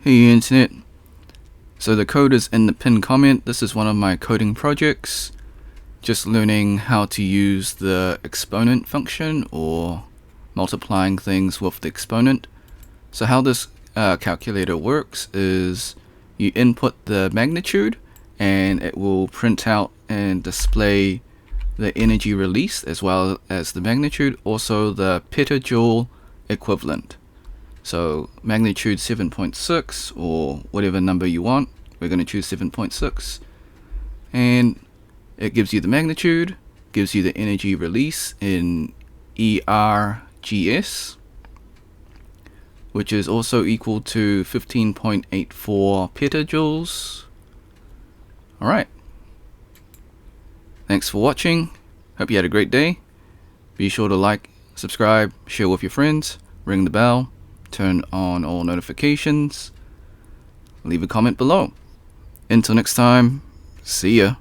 Hey internet, so the code is in the pinned comment. This is one of my coding projects, just learning how to use the exponent function or multiplying things with the exponent. So how this calculator works is you input the magnitude and it will print out and display the energy released as well as the magnitude, also the petajoule equivalent. So magnitude 7.6 or whatever number you want. We're going to choose 7.6, and it gives you the magnitude, gives you the energy release in ERGS, which is also equal to 15.84 petajoules. Alright, thanks for watching. Hope you had a great day. Be sure to like, subscribe, share with your friends, ring the bell, turn on all notifications, leave a comment below. Until next time, see ya.